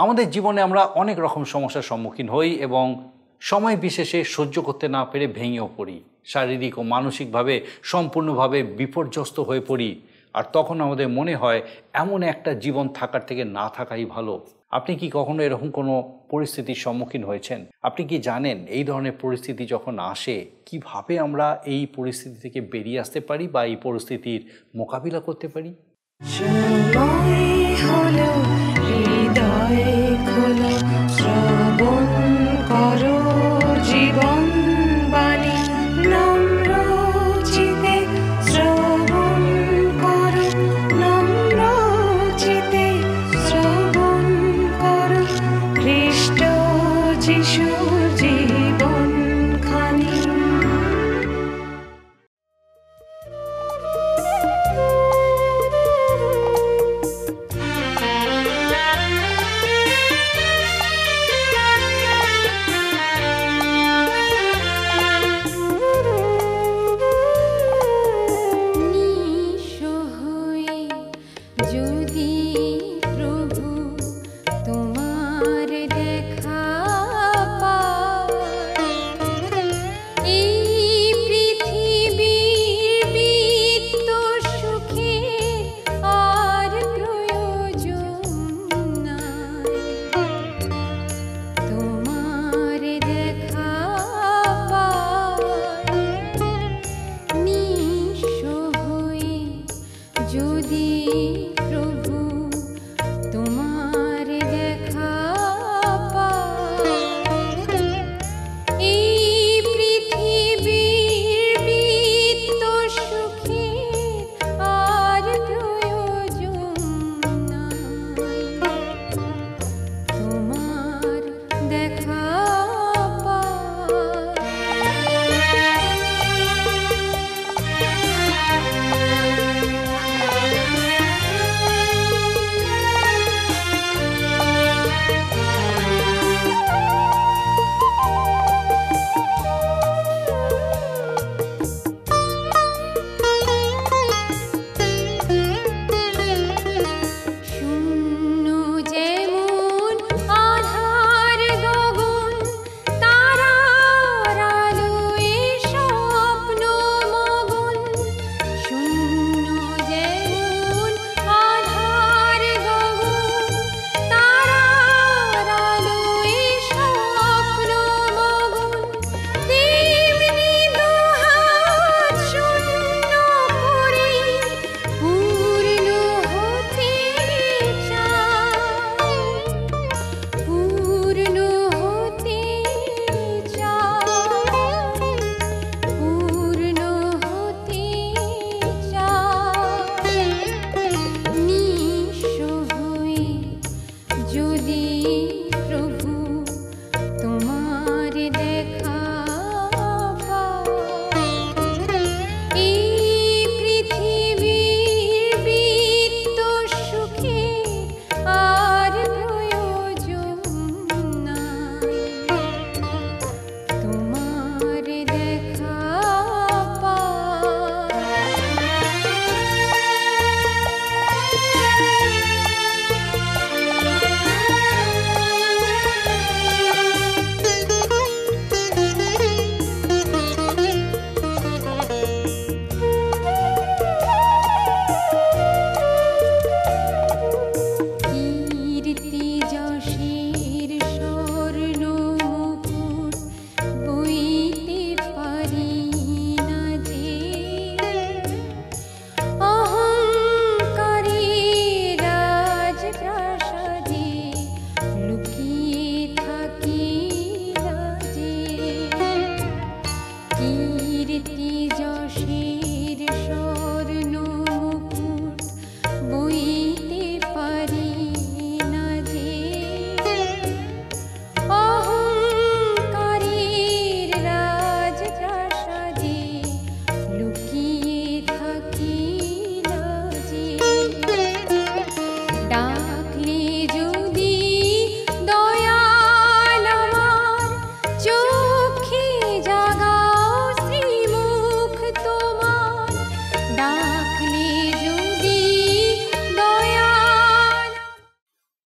আমাদের জীবনে আমরা অনেক রকম সমস্যার সম্মুখীন হই এবং সময় বিশেষে সহ্য করতে না পেরে ভেঙেও পড়ি, শারীরিক ও মানসিকভাবে সম্পূর্ণভাবে বিপর্যস্ত হয়ে পড়ি। আর তখন আমাদের মনে হয় এমন একটা জীবন থাকার থেকে না থাকাই ভালো। আপনি কি কখনো এরকম কোনো পরিস্থিতির সম্মুখীন হয়েছেন? আপনি কি জানেন এই ধরনের পরিস্থিতি যখন আসে কিভাবে আমরা এই পরিস্থিতি থেকে বেরিয়ে আসতে পারি বা এই পরিস্থিতির মোকাবিলা করতে পারি? জীবন বাণী নম্র চিতে শ্রবণ করো, নম্র চিতে শ্রবণ করো খ্রিস্ট যিশুর জীবন খানি।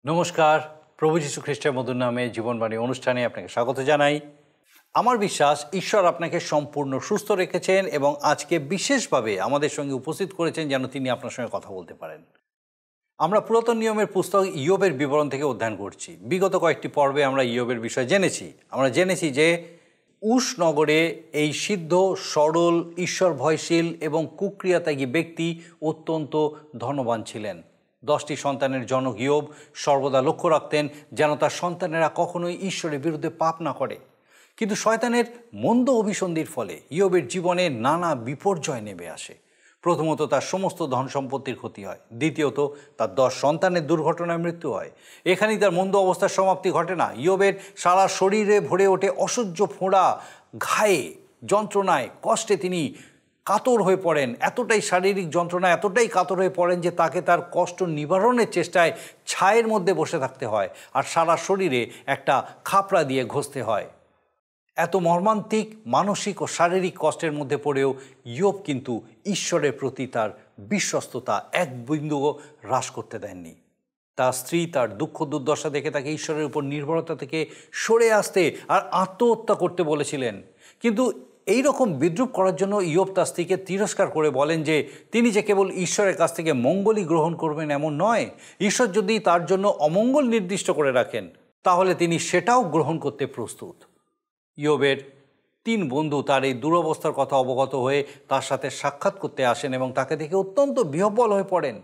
নমস্কার, প্রভু যীশু খ্রিস্টের মধুর নামে জীবনবাণী অনুষ্ঠানে আপনাকে স্বাগত জানাই। আমার বিশ্বাস ঈশ্বর আপনাকে সম্পূর্ণ সুস্থ রেখেছেন এবং আজকে বিশেষভাবে আমাদের সঙ্গে উপস্থিত করেছেন যেন তিনি আপনার সঙ্গে কথা বলতে পারেন। আমরা পুরাতন নিয়মের পুস্তক ইয়োবের বিবরণ থেকে অধ্যয়ন করছি। বিগত কয়েকটি পর্বে আমরা ইয়োবের বিষয়ে জেনেছি যে উশ নগরে এই সিদ্ধ, সরল, ঈশ্বর ভয়শীল এবং কুক্রিয়াত্যাগী ব্যক্তি অত্যন্ত ধনবান ছিলেন। 10টি সন্তানের জনক ইয়োব সর্বদা লক্ষ্য রাখতেন যেন তার সন্তানেরা কখনোই ঈশ্বরের বিরুদ্ধে পাপ না করে। কিন্তু শয়তানের মন্দ অভিসন্ধির ফলে ইয়োবের জীবনে নানা বিপর্যয় নেমে আসে। প্রথমত তার সমস্ত ধন সম্পত্তির ক্ষতি হয়, দ্বিতীয়ত তার 10 সন্তানের দুর্ঘটনায় মৃত্যু হয়। এখানেই তার মন্দ অবস্থার সমাপ্তি ঘটে না, ইয়োবের সারা শরীরে ভরে ওঠে অসহ্য ফোঁড়া, ঘায়ে, যন্ত্রণায়, কষ্টে তিনি কাতর হয়ে পড়েন। এতটাই শারীরিক যন্ত্রণা, এতটাই কাতর হয়ে পড়েন যে তাকে তার কষ্ট নিবারণের চেষ্টায় ছায়ের মধ্যে বসে থাকতে হয় আর সারা শরীরে একটা খাপড়া দিয়ে ঘষতে হয়। এত মর্মান্তিক মানসিক ও শারীরিক কষ্টের মধ্যে পড়েও ইয়োব কিন্তু ঈশ্বরের প্রতি তার বিশ্বস্ততা এক বিন্দুও হ্রাস করতে দেননি। তার স্ত্রী তার দুঃখ দুর্দশা দেখে তাকে ঈশ্বরের উপর নির্ভরতা থেকে সরে আসতে আর আত্মহত্যা করতে বলেছিলেন। কিন্তু এই রকম বিদ্রূপ করার জন্য ইয়োব তার স্ত্রীকে তিরস্কার করে বলেন যে তিনি যে কেবল ঈশ্বরের কাছ থেকে মঙ্গলই গ্রহণ করবেন এমন নয়, ঈশ্বর যদি তার জন্য অমঙ্গল নির্দিষ্ট করে রাখেন তাহলে তিনি সেটাও গ্রহণ করতে প্রস্তুত। ইয়োবের 3 বন্ধু তার এই দুরবস্থার কথা অবগত হয়ে তার সাথে সাক্ষাৎ করতে আসেন এবং তাকে দেখে অত্যন্ত বিহ্বল হয়ে পড়েন।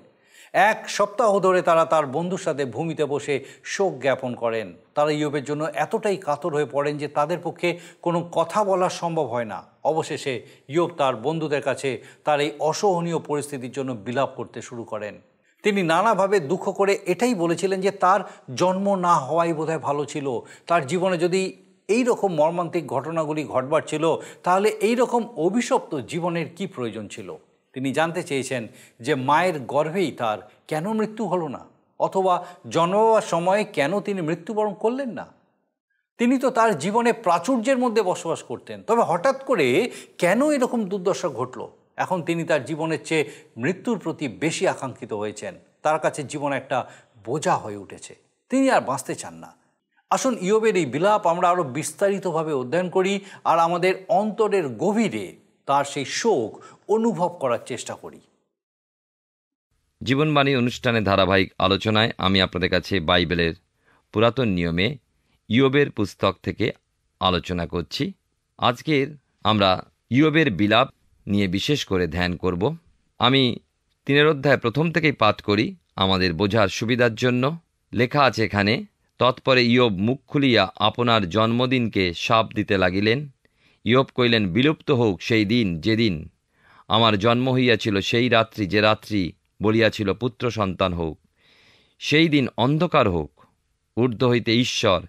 1 সপ্তাহ ধরে তারা তার বন্ধুর সাথে ভূমিতে বসে শোক জ্ঞাপন করেন। তারা ইয়োবের জন্য এতটাই কাতর হয়ে পড়েন যে তাদের পক্ষে কোনো কথা বলা সম্ভব হয় না। অবশেষে ইয়োব তার বন্ধুদের কাছে তার এই অসহনীয় পরিস্থিতির জন্য বিলাপ করতে শুরু করেন। তিনি নানাভাবে দুঃখ করে এটাই বলেছিলেন যে তার জন্ম না হওয়াই বোধহয় ভালো ছিল। তার জীবনে যদি এই রকম মর্মান্তিক ঘটনাগুলি ঘটবার ছিল তাহলে এই রকম অভিশপ্ত জীবনের কি প্রয়োজন ছিল। তিনি জানতে চেয়েছেন যে মায়ের গর্ভেই তার কেন মৃত্যু হলো না, অথবা জন্মাবার সময়ে কেন তিনি মৃত্যুবরণ করলেন না। তিনি তো তার জীবনে প্রাচুর্যের মধ্যে বসবাস করতেন, তবে হঠাৎ করে কেন এরকম দুর্দশা ঘটল। এখন তিনি তার জীবনের চেয়ে মৃত্যুর প্রতি বেশি আকাঙ্ক্ষিত হয়েছেন। তার কাছে জীবন একটা বোঝা হয়ে উঠেছে, তিনি আর বাঁচতে চান না। আসুন ইয়োবের এই বিলাপ আমরা আরও বিস্তারিতভাবে অধ্যয়ন করি আর আমাদের অন্তরের গভীরে তার সেই শোক অনুভব করার চেষ্টা করি। জীবনবাণী অনুষ্ঠানে ধারাবাহিক আলোচনায় আমি আপনাদের কাছে বাইবেলের পুরাতন নিয়মে ইয়োবের পুস্তক থেকে আলোচনা করছি। আজকের আমরা ইয়োবের বিলাপ নিয়ে বিশেষ করে ধ্যান করব। আমি 3 অধ্যায় প্রথম থেকেই পাঠ করি আমাদের বোঝার সুবিধার জন্য। লেখা আছে এখানে, তৎপরে ইয়োব মুখ খুলিয়া আপনার জন্মদিনকে শাপ দিতে লাগিলেন। ইয়োব কইলেন, বিলুপ্ত হোক সেই দিন যেদিন আমার জন্ম হইয়াছিল, সেই রাত্রি যে রাত্রি বলিয়াছিল পুত্র সন্তান হোক। সেই দিন অন্ধকার হোক, ঊর্ধ্ব হইতে ঈশ্বর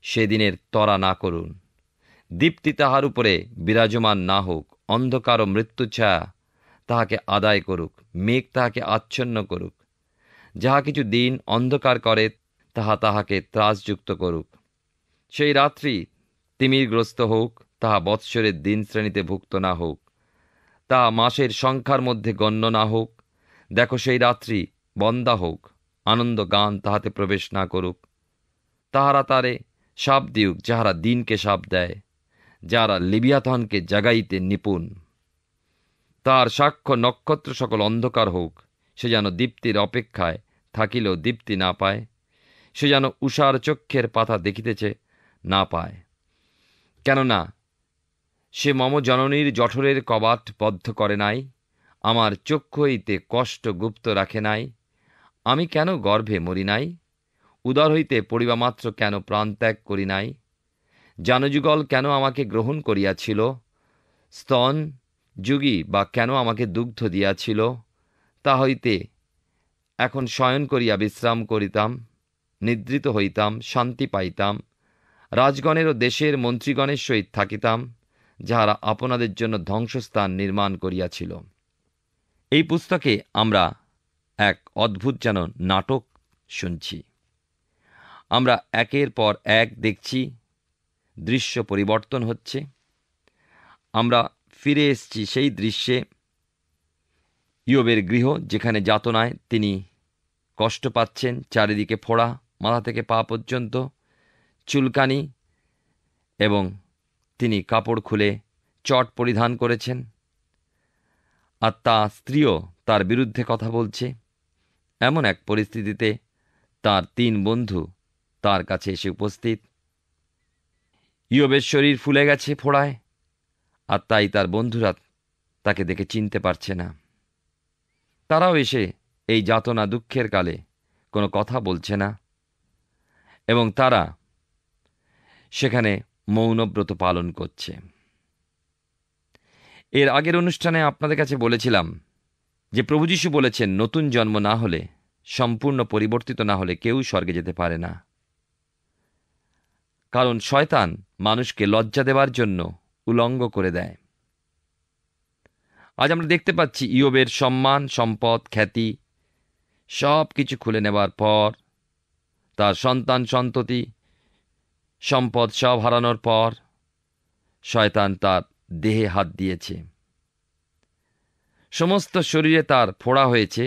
সেদিনের তরা না করুন। দীপ্তি তাহার উপরে বিরাজমান না হোক, অন্ধকার ও মৃত্যু ছায়া তাহাকে আদায় করুক, মেঘ তাহাকে আচ্ছন্ন করুক। যাহা কিছু দিন অন্ধকার করে তাহাকে ত্রাসযুক্ত করুক। সেই রাত্রি তিমিরগ্রস্ত হোক, তাহা বৎসরের দিন শ্রেণীতে ভুক্ত না হোক, তাহা মাসের সংখ্যার মধ্যে গণ্য না হোক। দেখো সেই রাত্রি বন্দা হোক, আনন্দ গান তাহাতে প্রবেশ না করুক। তাহারা তারে শাপ দিউক যাহারা দিনকে শাপ দেয়, যাহারা লিবিয়াথনকে জাগাইতে নিপুণ। তার সাক্ষ্য নক্ষত্র সকল অন্ধকার হোক, সে যেন দীপ্তির অপেক্ষায় থাকিলেও দীপ্তি না পায়, সে যেন উষার চক্ষের পাতা দেখিতেছে না পায়। কেননা সে মম জননীর জঠরের কবাট বদ্ধ করে নাই, আমার চক্ষু হইতে কষ্ট গুপ্ত রাখে নাই। আমি কেন গর্ভে মরি নাই, উদর হইতে পড়িবামাত্র কেন প্রাণত্যাগ করি নাই। জানযুগল কেন আমাকে গ্রহণ করিয়াছিল, স্তন যুগী বা কেন আমাকে দুগ্ধ দিয়াছিল। তা হইতে এখন শয়ন করিয়া বিশ্রাম করিতাম, নিদ্রিত হইতাম, শান্তি পাইতাম। রাজগণের ও দেশের মন্ত্রীগণের সহিত থাকিতাম, যাহারা আপনাদের জন্য ধ্বংসস্থান নির্মাণ করিয়াছিল। এই পুস্তকে আমরা এক অদ্ভুত যেন নাটক শুনছি। আমরা একের পর এক দেখছি দৃশ্য পরিবর্তন হচ্ছে। আমরা ফিরে এসেছি সেই দৃশ্যে, ইয়োবের গৃহ, যেখানে যাতনায় তিনি কষ্ট পাচ্ছেন, চারিদিকে ফোড়া, মাথা থেকে পা পর্যন্ত চুলকানি, এবং তিনি কাপড় খুলে চট পরিধান করেছেন। আর তার স্ত্রীও তার বিরুদ্ধে কথা বলছে। এমন এক পরিস্থিতিতে তার 3 বন্ধু তার কাছে এসে উপস্থিত। ইয়োবের শরীর ফুলে গেছে ফোড়ায়, আর তাই তার বন্ধুরা তাকে দেখে চিনতে পারছে না। তারাও এসে এই যাতনা দুঃখের কালে কোনো কথা বলছে না, এবং তারা সেখানে মৌনব্রত পালন করছে। এর আগের অনুষ্ঠানে আপনাদের কাছে বলেছিলাম যে প্রভু যীশু বলেছেন, নতুন জন্ম না হলে, সম্পূর্ণ পরিবর্তিত না হলে কেউ স্বর্গে যেতে পারে না। কারণ শয়তান মানুষকে লজ্জা দেওয়ার জন্য উলঙ্গ করে দেয়। আজ আমরা দেখতে পাচ্ছি ইয়োবের সম্মান, সম্পদ, খ্যাতি সব কিছু খুলে নেবার পর, তার সন্তান সন্ততি সম্পদ সব হারানোর পর শয়তান তার দেহে হাত দিয়েছে। সমস্ত শরীরে তার ফোড়া হয়েছে,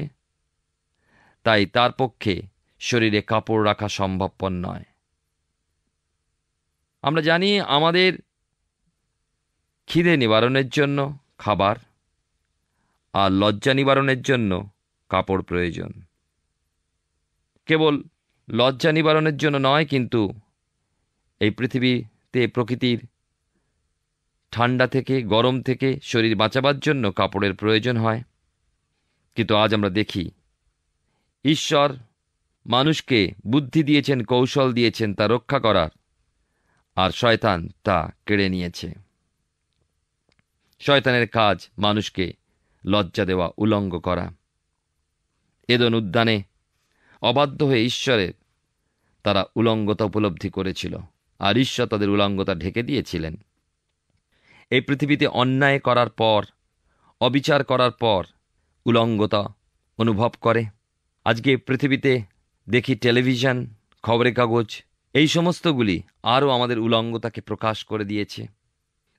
তাই তার পক্ষে শরীরে কাপড় রাখা সম্ভবপর নয়। আমরা জানি আমাদের খিদে নিবারণের জন্য খাবার, আর লজ্জা নিবারণের জন্য কাপড় প্রয়োজন। কেবল লজ্জা নিবারণের জন্য নয়, কিন্তু এই পৃথিবীতে প্রকৃতির ঠান্ডা থেকে, গরম থেকে শরীর বাঁচাবার জন্য কাপড়ের প্রয়োজন হয়। কিন্তু আজ আমরা দেখি ঈশ্বর মানুষকে বুদ্ধি দিয়েছেন, কৌশল দিয়েছেন তা রক্ষা করার, আর শয়তান তা কেড়ে নিয়েছে। শয়তানের কাজ মানুষকে লজ্জা দেওয়া, উলঙ্গ করা। এদন উদ্যানে অবাধ্য হয়ে ঈশ্বরের তারা উলঙ্গতা উপলব্ধি করেছিল, আর ঈশ্বর তাদের উলঙ্গতা ঢেকে দিয়েছিলেন। এই পৃথিবীতে অন্যায় করার পর, অবিচার করার পর উলঙ্গতা অনুভব করে। আজকে পৃথিবীতে দেখি টেলিভিশন, খবরের কাগজ, এই সমস্তগুলি আরও আমাদের উলঙ্গতাকে প্রকাশ করে দিয়েছে।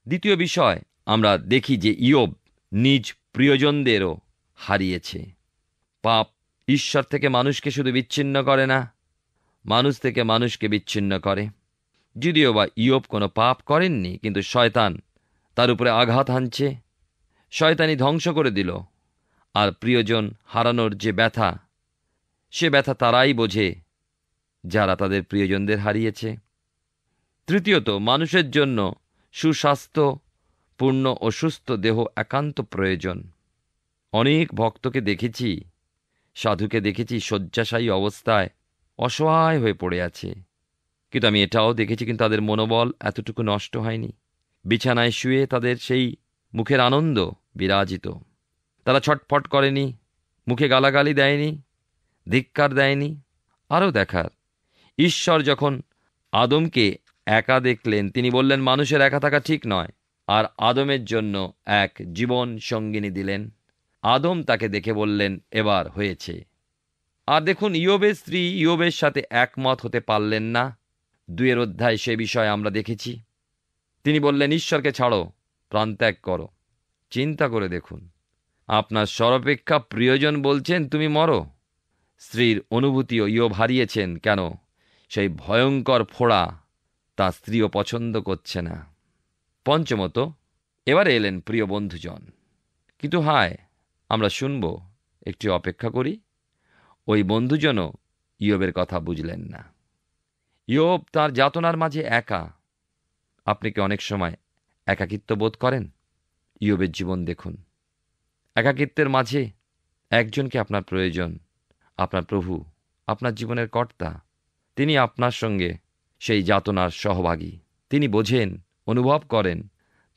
দ্বিতীয় বিষয়, আমরা দেখি যে ইয়োব নিজ প্রিয়জনদেরও হারিয়েছে। পাপ ঈশ্বর থেকে মানুষকে শুধু বিচ্ছিন্ন করে না, মানুষ থেকে মানুষকে বিচ্ছিন্ন করে। যদিও বা ইয়োব কোনো পাপ করেননি, কিন্তু শয়তান তার উপরে আঘাত হানছে। শয়তানি ধ্বংস করে দিল। আর প্রিয়জন হারানোর যে ব্যথা, সে ব্যথা তারাই বোঝে যারা তাদের প্রিয়জনদের হারিয়েছে। তৃতীয়ত, মানুষের জন্য সুস্বাস্থ্য, পূর্ণ ও সুস্থ দেহ একান্ত প্রয়োজন। অনেক ভক্তকে দেখেছি, সাধুকে দেখেছি শয্যাশায়ী অবস্থায় অসহায় হয়ে পড়ে আছে। কিন্তু আমি এটাও দেখেছি কিন্তু তাদের মনোবল এতটুকু নষ্ট হয়নি। বিছানায় শুয়ে তাদের সেই মুখের আনন্দ বিরাজিত। তারা ছটফট করেনি, মুখে গালাগালি দেয়নি, ধিক্কার দেয়নি। আরও দেখার, ঈশ্বর যখন আদমকে একা দেখলেন, তিনি বললেন মানুষের একা থাকা ঠিক নয়, আর আদমের জন্য এক জীবন সঙ্গিনী দিলেন। আদম তাকে দেখে বললেন, এবার হয়েছে। আর দেখুন, ইয়োবের স্ত্রী ইয়োবের সাথে একমত হতে পারলেন না। 2 অধ্যায় সে বিষয়ে আমরা দেখেছি। তিনি বললেন, ঈশ্বরকে ছাড়ো, প্রাণত্যাগ করো। চিন্তা করে দেখুন, আপনার সর্বাপেক্ষা প্রিয়জন বলছেন তুমি মরো। স্ত্রীর অনুভূতিও ইয়োব হারিয়েছেন। কেন? সেই ভয়ঙ্কর ফোড়া তা স্ত্রীও পছন্দ করছে না। পঞ্চমত, এবারে এলেন প্রিয় বন্ধুজন। কিন্তু হায়, আমরা শুনব, একটু অপেক্ষা করি। ওই বন্ধুজনও ইয়োবের কথা বুঝলেন না। ইয়োব তার যাতনার মাঝে একা। আপনি কি অনেক সময় একাকিত্ব বোধ করেন? ইয়োবের জীবন দেখুন। একাকিত্বের মাঝে একজনকে আপনার প্রয়োজন, আপনার প্রভু, আপনার জীবনের কর্তা। তিনি আপনার সঙ্গে সেই যাতনার সহভাগী। তিনি বোঝেন, অনুভব করেন।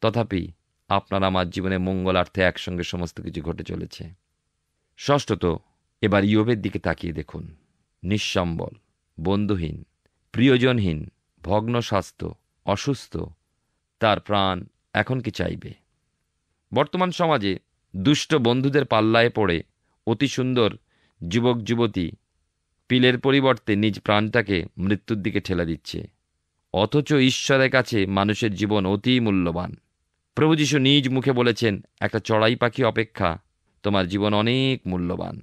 তথাপি আপনার আমার জীবনে মঙ্গলার্থে একসঙ্গে সমস্ত কিছু ঘটে চলেছে। ষষ্ঠত, এবার ইয়োবের দিকে তাকিয়ে দেখুন। নিঃসম্বল, বন্ধুহীন, প্রিয়জনহীন, ভগ্ন স্বাস্থ্য, অসুস্থ। তার প্রাণ এখন কি চাইবে? বর্তমান সমাজে দুষ্ট বন্ধুদের পাল্লায় পড়ে অতি সুন্দর যুবক যুবতী পিলের পরিবর্তে নিজ প্রাণটাকে মৃত্যুর দিকে ঠেলে দিচ্ছে। অথচ ঈশ্বরের কাছে মানুষের জীবন অতি মূল্যবান। প্রভু যীশু নিজ মুখে বলেছেন, একটা চড়াই পাখি অপেক্ষা তোমার জীবন অনেক মূল্যবান।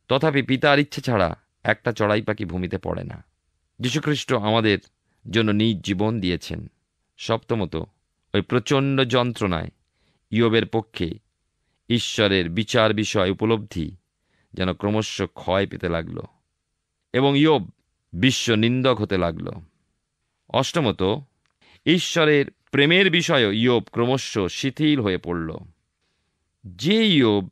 তথাপি পিতার ইচ্ছে ছাড়া একটা চড়াই পাখি ভূমিতে পড়ে না। যীশুখ্রিস্ট আমাদের জন্য নিজ জীবন দিয়েছেন। সপ্তমত, ওই প্রচণ্ড যন্ত্রণায় ইয়োবের পক্ষে ঈশ্বরের বিচার বিষয় উপলব্ধি যেন ক্রমশ ক্ষয় পেতে লাগল এবং ইয়োব বিশ্ব নিন্দক হতে লাগল। অষ্টমত, ঈশ্বরের প্রেমের বিষয়েও ইয়োব ক্রমশ শিথিল হয়ে পড়ল। যে ইয়োব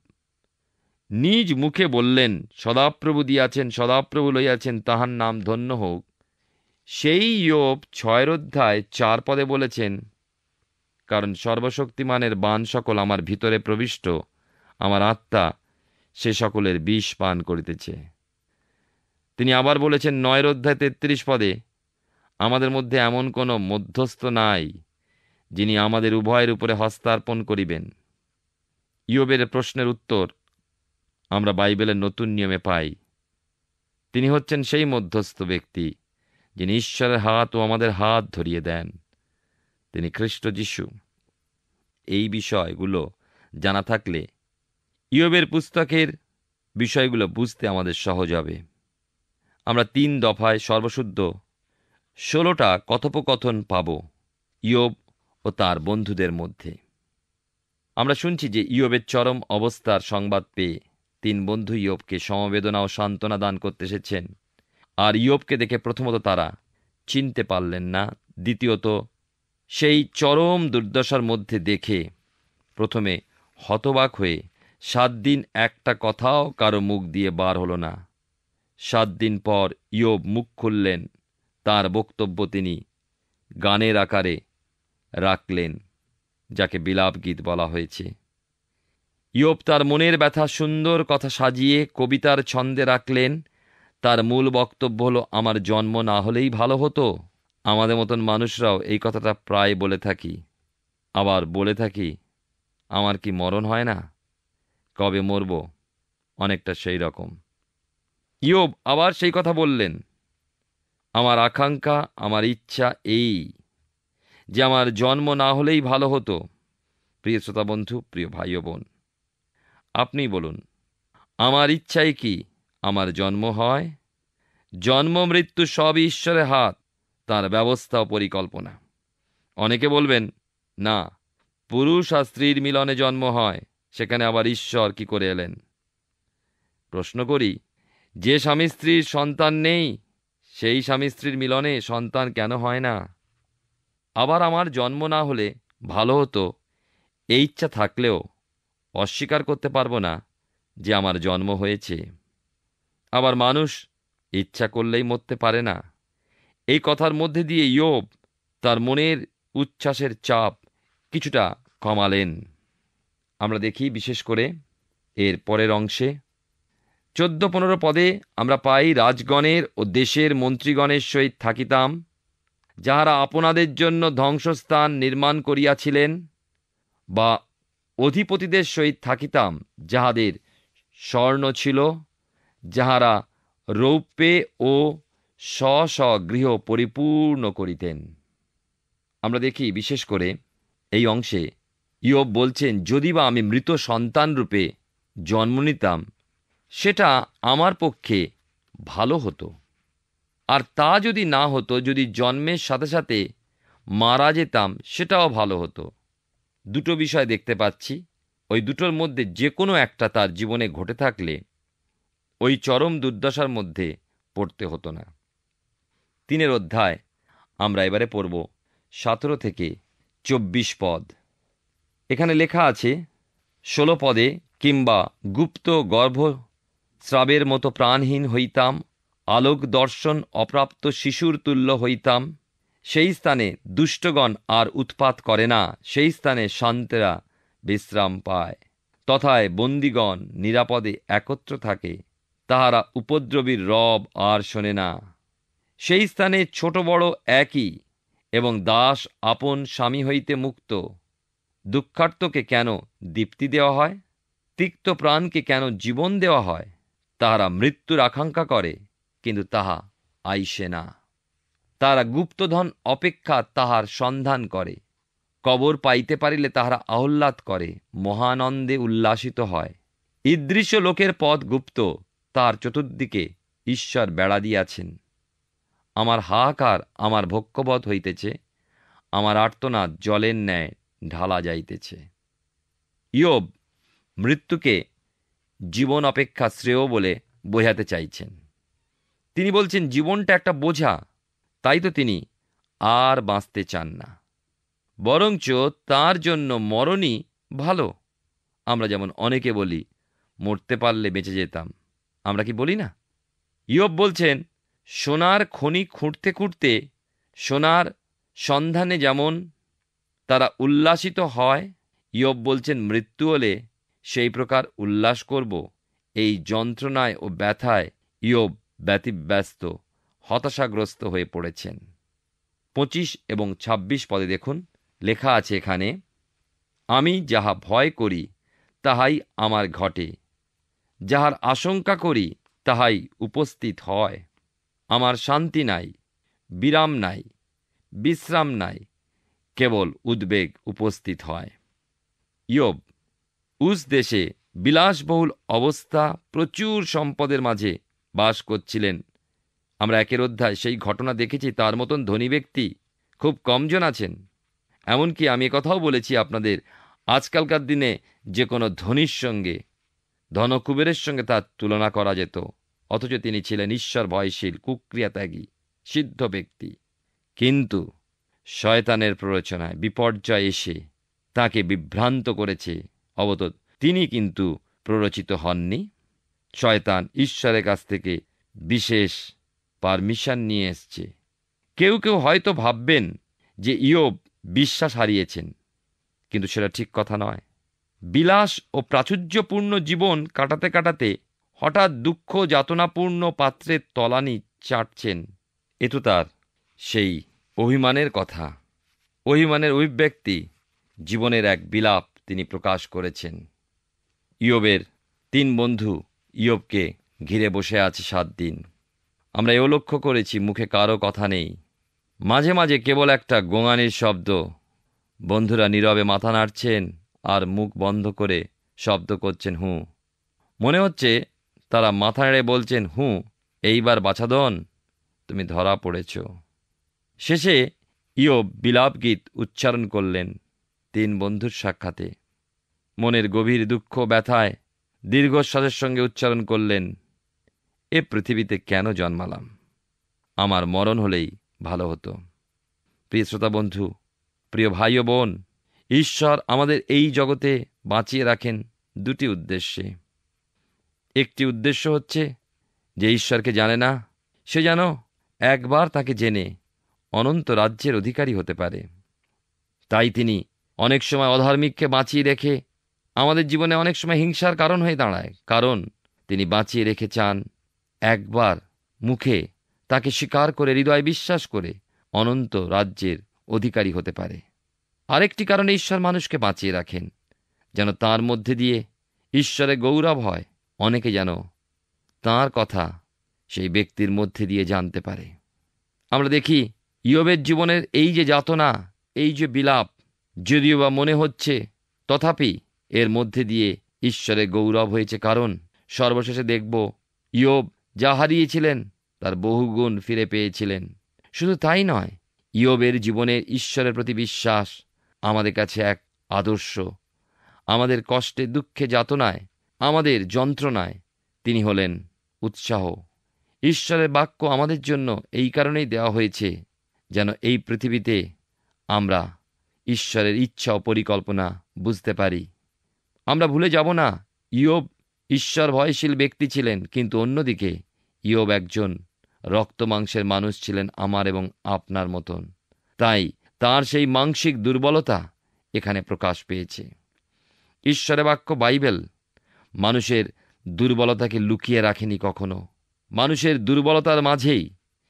নিজ মুখে বললেন, সদাপ্রভু দিয়াছেন, সদাপ্রভু লইয়াছেন, তাহার নাম ধন্য হোক, সেই ইয়োব 6 অধ্যায় 4 পদে বলেছেন, কারণ সর্বশক্তিমানের বাণ সকল আমার ভিতরে প্রবিষ্ট, আমার আত্মা সে সকলের বিষ পান করিতেছে। তিনি আবার বলেছেন 9 অধ্যায় 33 পদে, আমাদের মধ্যে এমন কোনো মধ্যস্থ নাই, যিনি আমাদের উভয়ের উপরে হস্তার্পণ করিবেন। ইয়োবের প্রশ্নের উত্তর আমরা বাইবেলের নতুন নিয়মে পাই। তিনি হচ্ছেন সেই মধ্যস্থ ব্যক্তি, যিনি ঈশ্বরের হাত ও আমাদের হাত ধরিয়ে দেন। তিনি খ্রিস্ট যীশু। এই বিষয়গুলো জানা থাকলে ইয়োবের পুস্তকের বিষয়গুলো বুঝতে আমাদের সহজ হবে। আমরা 3 দফায় সর্বশুদ্ধ 16টা কথোপকথন পাব ইয়োব ও তার বন্ধুদের মধ্যে। আমরা শুনছি যে ইয়োবের চরম অবস্থার সংবাদ পেয়ে 3 বন্ধু ইয়োবকে সমবেদনা ও সান্ত্বনা দান করতে এসেছেন। আর ইয়োবকে দেখে প্রথমত তারা চিনতে পারলেন না, দ্বিতীয়ত সেই চরম দুর্দশার মধ্যে দেখে প্রথমে হতবাক হয়ে 7 দিন একটা কথাও কারো মুখ দিয়ে বার হলো না। 7 দিন পর ইয়োব মুখ খুললেন, তার বক্তব্য তিনি গানের আকারে রাখলেন, যাকে বিলাপ গীত বলা হয়েছে। ইয়োব তার মনের ব্যথা সুন্দর কথা সাজিয়ে কবিতার ছন্দে রাখলেন। তার মূল বক্তব্য হলো, আমার জন্ম না হলেই ভালো হতো। আমাদের মতন মানুষরাও এই কথাটা প্রায় বলে থাকি। আবার বলে থাকি, আমার কি মরণ হয় না? কবে মরব? অনেকটা সেই রকম। ইয়োব আবার সেই কথা বললেন, আমার আকাঙ্ক্ষা, আমার ইচ্ছা এই যে আমার জন্ম না হলেই ভালো হতো। প্রিয় শ্রোতা বন্ধু, প্রিয় ভাই ও বোন, আপনি বলুন, আমার ইচ্ছাই কি আমার জন্ম হয়? জন্ম মৃত্যু সবই ঈশ্বরের হাত, তার ব্যবস্থা ও পরিকল্পনা। অনেকে বলবেন, না, পুরুষ আর স্ত্রীর মিলনে জন্ম হয়, সেখানে আবার ঈশ্বর কি করে এলেন? প্রশ্ন করি, যে স্বামী স্ত্রীর সন্তান নেই, সেই স্বামী স্ত্রীর মিলনে সন্তান কেন হয় না? আবার আমার জন্ম না হলে ভালো হতো, এই ইচ্ছা থাকলেও অস্বীকার করতে পারবো না যে আমার জন্ম হয়েছে। আবার মানুষ ইচ্ছা করলেই মরতে পারে না। এই কথার মধ্যে দিয়ে ইয়োব তার মনের উচ্ছ্বাসের চাপ কিছুটা কমালেন। আমরা দেখি বিশেষ করে এর পরের অংশে 14-15 পদে আমরা পাই, রাজগণের ও দেশের মন্ত্রীগণের সহিত থাকিতাম, যাহারা আপনাদের জন্য ধ্বংসস্থান নির্মাণ করিয়াছিলেন, বা অধিপতিদের সহিত থাকিতাম, যাহাদের স্বর্ণ ছিল, যাহারা রৌপ্যে ও স্ব গৃহ পরিপূর্ণ করিতেন। আমরা দেখি বিশেষ করে এই অংশে ইয়োব বলছেন, যদি বা আমি মৃত সন্তান রূপে জন্ম নিতাম, সেটা আমার পক্ষে ভালো হতো। আর তা যদি না হতো, যদি জন্মের সাথে সাথে মারা যেতাম, সেটাও ভালো হতো। দুটো বিষয় দেখতে পাচ্ছি। ওই দুটোর মধ্যে যে কোনো একটা তার জীবনে ঘটে থাকলে ওই চরম দুর্দশার মধ্যে পড়তে হতো না। 3 অধ্যায় আমরা এবারে পড়ব 17 থেকে 24 পদ। এখানে লেখা আছে 16 পদে, কিংবা গুপ্ত গর্ভস্রাবের মতো প্রাণহীন হইতাম, আলোক দর্শন অপ্রাপ্ত শিশুর তুল্য হইতাম। সেই স্থানে দুষ্টগণ আর উৎপাত করে না, সেই স্থানে শান্তেরা বিশ্রাম পায়। তথায় বন্দীগণ নিরাপদে একত্র থাকে, তাহারা উপদ্রবীর রব আর শোনে না। সেই স্থানে ছোট বড় একই, এবং দাস আপন স্বামী হইতে মুক্ত। দুঃখার্তকে কেন দীপ্তি দেওয়া হয়? তিক্ত প্রাণকে কেন জীবন দেওয়া হয়? তাহারা মৃত্যুর আকাঙ্ক্ষা করে, কিন্তু তাহা আইসে না। তাহারা গুপ্তধন অপেক্ষা তাহার সন্ধান করে। কবর পাইতে পারিলে তাহারা আহ্লাদ করে, মহানন্দে উল্লাসিত হয়। ঈদৃশ্য লোকের পথ গুপ্ত, তার চতুর্দিকে ঈশ্বর বেড়া দিয়াছেন। আমার হাহাকার আমার ভক্ষ্যবৎ হইতেছে, আমার আর্তনাদ জলের ন্যায় ঢালা যাইতেছে। ইয়োব মৃত্যুকে জীবন অপেক্ষা শ্রেয় বলে বোঝাতে চাইছেন। তিনি বলছেন জীবনটা একটা বোঝা, তাই তো তিনি আর বাঁচতে চান না, বরঞ্চ তার জন্য মরণই ভালো। আমরা যেমন অনেকে বলি মরতে পারলে বেঁচে যেতাম, আমরা কি বলি না? ইয়োব বলছেন সোনার খনি খুঁড়তে খুঁড়তে সোনার সন্ধানে যেমন তারা উল্লাসিত হয়, ইয়োব বলছেন মৃত্যু হলে সেই প্রকার উল্লাস করব। এই যন্ত্রণায় ও ব্যথায় ইয়োব ব্যতিব্যস্ত, হতাশাগ্রস্ত হয়ে পড়েছেন। 25 এবং 26 পদে দেখুন, লেখা আছে এখানে, আমি যাহা ভয় করি তাহাই আমার ঘটে, যাহার আশঙ্কা করি তাহাই উপস্থিত হয়। আমার শান্তি নাই, বিরাম নাই, বিশ্রাম নাই, কেবল উদ্বেগ উপস্থিত হয়। ইয়োব উস দেশে বিলাসবহুল অবস্থা, প্রচুর সম্পদের মাঝে বাস করছিলেন। আমরা 1 অধ্যায় সেই ঘটনা দেখেছি। তার মতন ধনী ব্যক্তি খুব কমজন আছেন। এমনকি আমি কথাও বলেছি আপনাদের, আজকালকার দিনে যে কোনো ধনীর সঙ্গে, ধনকুবেরের সঙ্গে তার তুলনা করা যেত, অথচ তিনি ছিলেন ঈশ্বর ভয়শীল, কুক্রিয়াত্যাগী, সিদ্ধ ব্যক্তি। কিন্তু শয়তানের প্ররোচনায় বিপর্যয় এসে তাকে বিভ্রান্ত করেছে। অবতত তিনি কিন্তু প্ররোচিত হননি। শয়তান ঈশ্বরের কাছ থেকে বিশেষ পারমিশন নিয়ে এসছে। কেউ কেউ হয়তো ভাববেন যে ইয়োব বিশ্বাস হারিয়েছেন, কিন্তু সেটা ঠিক কথা নয়। বিলাস ও প্রাচুর্যপূর্ণ জীবন কাটাতে কাটাতে হঠাৎ দুঃখ যাতনাপূর্ণ পাত্রের তলানি চাটছেন, এ তো তার সেই অভিমানের কথা, অভিমানের অভিব্যক্তি। জীবনের এক বিলাপ তিনি প্রকাশ করেছেন। ইয়োবের 3 বন্ধু ইয়োবকে ঘিরে বসে আছে 7 দিন। আমরা এও লক্ষ্য করেছি মুখে কারো কথা নেই, মাঝে মাঝে কেবল একটা গোঙানির শব্দ। বন্ধুরা নীরবে মাথা নাড়ছেন আর মুখ বন্ধ করে শব্দ করছেন হু। মনে হচ্ছে তারা মাথা নেড়ে বলছেন, হু, এইবার বাছাধন, তুমি ধরা পড়েছ। শেষে ইয়োব বিলাপ গীত উচ্চারণ করলেন 3 বন্ধুর সাক্ষাতে। মনের গভীর দুঃখ ব্যথায় দীর্ঘশ্বাসের সঙ্গে উচ্চারণ করলেন, এ পৃথিবীতে কেন জন্মালাম? আমার মরণ হলেই ভালো হতো। প্রিয় শ্রোতা বন্ধু, প্রিয় ভাই ও বোন, ঈশ্বর আমাদের এই জগতে বাঁচিয়ে রাখেন 2টি উদ্দেশ্যে। একটি উদ্দেশ্য হচ্ছে যে ঈশ্বরকে জানে না, সে যেন একবার তাকে জেনে অনন্ত রাজ্যের অধিকারী হতে পারে। তাই তিনি অনেক সময় অধার্মিককে বাঁচিয়ে রেখে আমাদের জীবনে অনেক সময় হিংসার কারণ হয়ে দাঁড়ায়, কারণ তিনি বাঁচিয়ে রেখে চান একবার মুখে তাকে স্বীকার করে, হৃদয় বিশ্বাস করে অনন্ত রাজ্যের অধিকারী হতে পারে। আরেকটি কারণে ঈশ্বর মানুষকে বাঁচিয়ে রাখেন, যেন তার মধ্যে দিয়ে ঈশ্বরের গৌরব হয়, অনেকে যেন তাঁর কথা সেই ব্যক্তির মধ্যে দিয়ে জানতে পারে। আমরা দেখি ইয়োবের জীবনের এই যে যাতনা, এই যে বিলাপ, যদিও বা মনে হচ্ছে, তথাপি এর মধ্যে দিয়ে ঈশ্বরের গৌরব হয়েছে। কারণ সর্বশেষে দেখব ইয়োব যা হারিয়েছিলেন তার বহুগুণ ফিরে পেয়েছিলেন। শুধু তাই নয়, ইয়োবের জীবনের ঈশ্বরের প্রতি বিশ্বাস আমাদের কাছে এক আদর্শ। আমাদের কষ্টে, দুঃখে, যাতনায়, আমাদের যন্ত্রণায় তিনি হলেন উৎসাহ। ঈশ্বরের বাক্য আমাদের জন্য এই কারণেই দেওয়া হয়েছে, যেন এই পৃথিবীতে আমরা ঈশ্বরের ইচ্ছা ও পরিকল্পনা বুঝতে পারি। আমরা ভুলে যাব না, ইয়োব ঈশ্বর ভয়শীল ব্যক্তি ছিলেন, কিন্তু অন্যদিকে ইয়োব একজন রক্ত মাংসের মানুষ ছিলেন, আমার এবং আপনার মতন। তাই তার সেই মাংসিক দুর্বলতা এখানে প্রকাশ পেয়েছে। ঈশ্বরের বাক্য বাইবেল মানুষের দুর্বলতাকে লুকিয়ে রাখেনি কখনো। মানুষের দুর্বলতার মাঝেই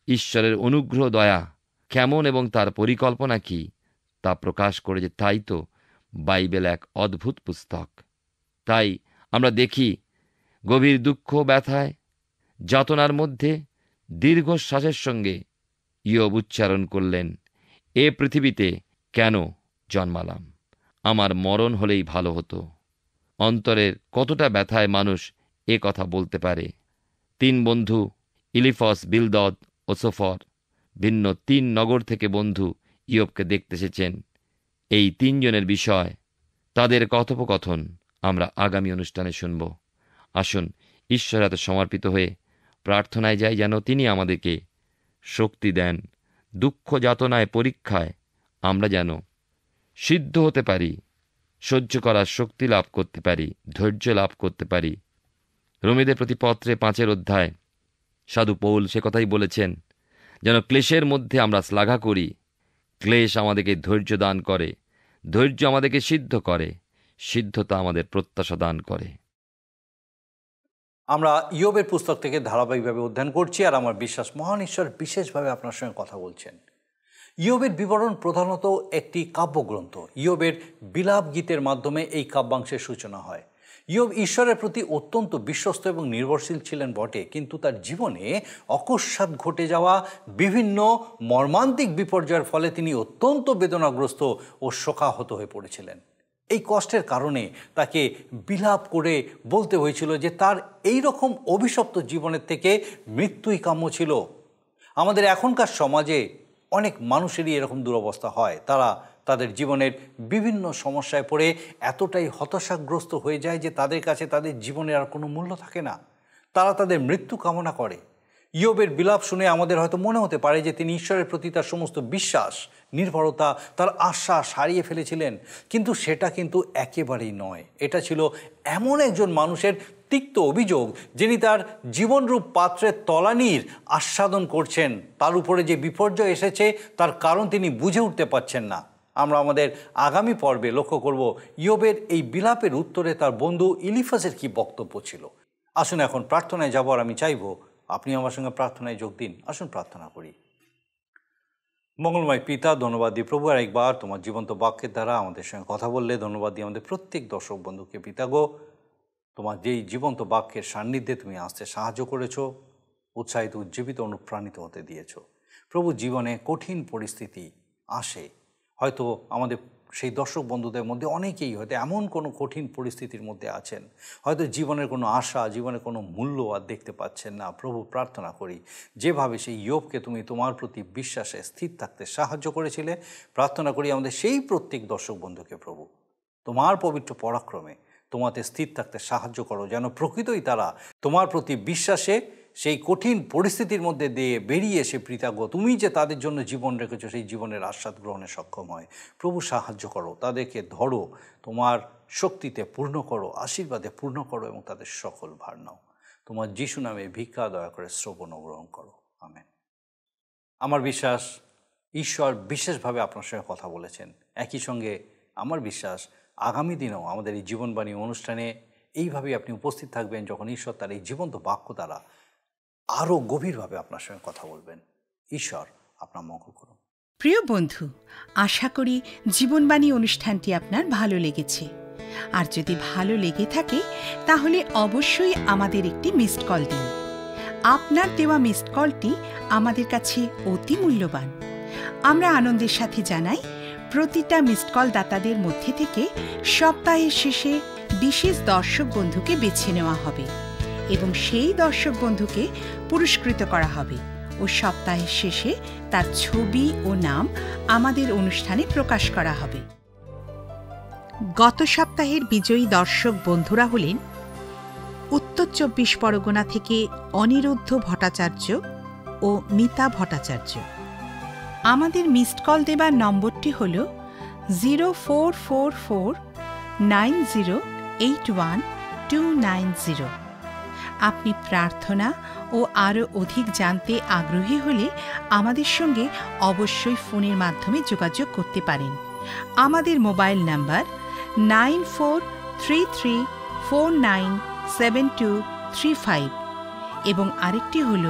ঈশ্বরের অনুগ্রহ, দয়া কেমন এবং তার পরিকল্পনা কি তা প্রকাশ করেছে। তাই তো বাইবেল এক অদ্ভুত পুস্তক। তাই আমরা দেখি গভীর দুঃখ, ব্যথায়, যাতনার মধ্যে দীর্ঘশ্বাসের সঙ্গে ইয়োব উচ্চারণ করলেন, এ পৃথিবীতে কেন জন্মালাম? আমার মরণ হলেই ভালো হতো। অন্তরের কতটা ব্যথায় মানুষ এ কথা বলতে পারে। 3 বন্ধু ইলিফস, বিলদদ ও সোফর ভিন্ন 3 নগর থেকে বন্ধু ইয়োবকে দেখতে এসেছেন। এই 3 জনের বিষয়, তাদের কথোপকথন আমরা আগামী অনুষ্ঠানে শুনব। আসুন ঈশ্বর এত সমর্পিত হয়ে প্রার্থনায় যাই, যেন তিনি আমাদেরকে শক্তি দেন। দুঃখ যাতনায় পরীক্ষায় আমরা যেন সিদ্ধ হতে পারি, সহ্য করার শক্তি লাভ করতে পারি, ধৈর্য লাভ করতে পারি। রোমীদের প্রতি পত্রে 5 অধ্যায় সাধু পৌল সে কথাই বলেছেন, যেন ক্লেশের মধ্যে আমরা শ্লাঘা করি। ক্লেশ আমাদেরকে ধৈর্য দান করে, ধৈর্য আমাদেরকে সিদ্ধ করে, সিদ্ধতা আমাদের প্রত্যাশা দান করে। আমরা ইয়োবের পুস্তক থেকে ধারাবাহিকভাবে অধ্যয়ন করছি, আর আমার বিশ্বাস মহান ঈশ্বর বিশেষভাবে আপনার সঙ্গে কথা বলছেন। ইয়োবের বিবরণ প্রধানত একটি কাব্যগ্রন্থ। ইয়োবের বিলাপ গীতের মাধ্যমে এই কাব্যাংশের সূচনা হয়। ইয়োব ঈশ্বরের প্রতি অত্যন্ত বিশ্বস্ত এবং নির্ভরশীল ছিলেন বটে, কিন্তু তার জীবনে অকস্মাৎ ঘটে যাওয়া বিভিন্ন মর্মান্তিক বিপর্যয়ের ফলে তিনি অত্যন্ত বেদনাগ্রস্ত ও শোকাহত হয়ে পড়েছিলেন। এই কষ্টের কারণে তাকে বিলাপ করে বলতে হয়েছিল যে তার এই রকম অভিশপ্ত জীবনের থেকে মৃত্যুই কাম্য ছিল। আমাদের এখনকার সমাজে অনেক মানুষেরই এরকম দুরবস্থা হয়। তারা তাদের জীবনের বিভিন্ন সমস্যায় পড়ে এতটাই হতাশাগ্রস্ত হয়ে যায় যে তাদের কাছে তাদের জীবনের আর কোনো মূল্য থাকে না। তারা তাদের মৃত্যু কামনা করে। ইয়োবের বিলাপ শুনে আমাদের হয়তো মনে হতে পারে যে তিনি ঈশ্বরের প্রতি তার সমস্ত বিশ্বাস, নির্ভরতা, তার আশ্বাস হারিয়ে ফেলেছিলেন, কিন্তু সেটা কিন্তু একেবারেই নয়। এটা ছিল এমন একজন মানুষের তিক্ত অভিযোগ, যিনি তার জীবনরূপ পাত্রের তলানির আস্বাদন করছেন। তার উপরে যে বিপর্যয় এসেছে তার কারণ তিনি বুঝে উঠতে পারছেন না। আমরা আমাদের আগামী পর্বে লক্ষ্য করব ইয়োবের এই বিলাপের উত্তরে তার বন্ধু ইলিফাজের কি বক্তব্য ছিল। আসুন এখন প্রার্থনায় যাব, আর আমি চাইব আপনি আমার সঙ্গে প্রার্থনায় যোগ দিন। আসুন প্রার্থনা করি। মঙ্গলময় পিতা, ধন্যবাদ দিই প্রভু আর একবার তোমার জীবন্ত বাক্যের দ্বারা আমাদের সঙ্গে কথা বললে। ধন্যবাদ দিই আমাদের প্রত্যেক দর্শক বন্ধুকে পিতা গো, তোমার যেই জীবন্ত বাক্যের সান্নিধ্যে তুমি আসতে সাহায্য করেছো, উৎসাহিত, উজ্জীবিত, অনুপ্রাণিত হতে দিয়েছো। প্রভু, জীবনে কঠিন পরিস্থিতি আসে, হয়তো আমাদের সেই দর্শক বন্ধুদের মধ্যে অনেকেই হয়তো এমন কোনো কঠিন পরিস্থিতির মধ্যে আছেন, হয়তো জীবনের কোনো আশা, জীবনের কোনো মূল্য আর দেখতে পাচ্ছেন না। প্রভু, প্রার্থনা করি যেভাবে সেই ইয়োবকে তুমি তোমার প্রতি বিশ্বাসে স্থির থাকতে সাহায্য করেছিলে, প্রার্থনা করি আমাদের সেই প্রত্যেক দর্শক বন্ধুকে প্রভু তোমার পবিত্র পরাক্রমে তোমাতে স্থির থাকতে সাহায্য করো, যেন প্রকৃতই তারা তোমার প্রতি বিশ্বাসে সেই কঠিন পরিস্থিতির মধ্যে দিয়ে বেরিয়ে এসে কৃতজ্ঞ তুমি যে তাদের জন্য জীবন রেখেছো সেই জীবনের আস্বাদ গ্রহণে সক্ষম হয়। প্রভু, সাহায্য করো, তাদেরকে ধরো, তোমার শক্তিতে পূর্ণ করো, আশীর্বাদে পূর্ণ করো এবং তাদের সকল ভার নাও। তোমার যিশু নামে ভিক্ষা দয়া করে শ্রবণ গ্রহণ করো, আমেন। আমার বিশ্বাস ঈশ্বর বিশেষভাবে আপনার সঙ্গে কথা বলেছেন। একই সঙ্গে আমার বিশ্বাস আগামী দিনেও আমাদের এই জীবনবাণী অনুষ্ঠানে এইভাবেই আপনি উপস্থিত থাকবেন, যখন ঈশ্বর তার এই জীবন্ত বাক্য দ্বারা আরও গভীরভাবে আপনার সঙ্গে কথা বলবেন। ঈশ্বর আপনার মঙ্গল করুন। প্রিয় বন্ধু, আশা করি জীবনবাণী অনুষ্ঠানটি আপনার ভালো লেগেছে। আর যদি ভালো লেগে থাকে তাহলে অবশ্যই আমাদের একটি মিসড কল দিন। আপনার দেওয়া মিসড কলটি আমাদের কাছে অতি মূল্যবান। আমরা আনন্দের সাথে জানাই, প্রতিটা মিসড কল দাতাদের মধ্যে থেকে সপ্তাহের শেষে বিশেষ দর্শক বন্ধুকে বেছে নেওয়া হবে এবং সেই দর্শক বন্ধুকে পুরস্কৃত করা হবে ও সপ্তাহের শেষে তার ছবি ও নাম আমাদের অনুষ্ঠানে প্রকাশ করা হবে। গত সপ্তাহের বিজয়ী দর্শক বন্ধুরা হলেন উত্তর 24 পরগনা থেকে অনিরুদ্ধ ভট্টাচার্য ও মিতা ভট্টাচার্য। আমাদের মিসড কল দেবার নম্বরটি হল 04449081 আপনি প্রার্থনা ও আরও অধিক জানতে আগ্রহী হলে আমাদের সঙ্গে অবশ্যই ফোনের মাধ্যমে যোগাযোগ করতে পারেন। আমাদের মোবাইল নাম্বার 9433497235 এবং আরেকটি হল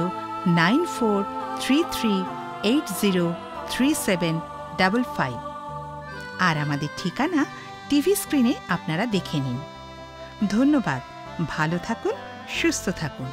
9433803755। আর আমাদের ঠিকানা টিভি স্ক্রিনে আপনারা দেখে নিন। ধন্যবাদ। ভালো থাকুন, সুস্থ থাকুন।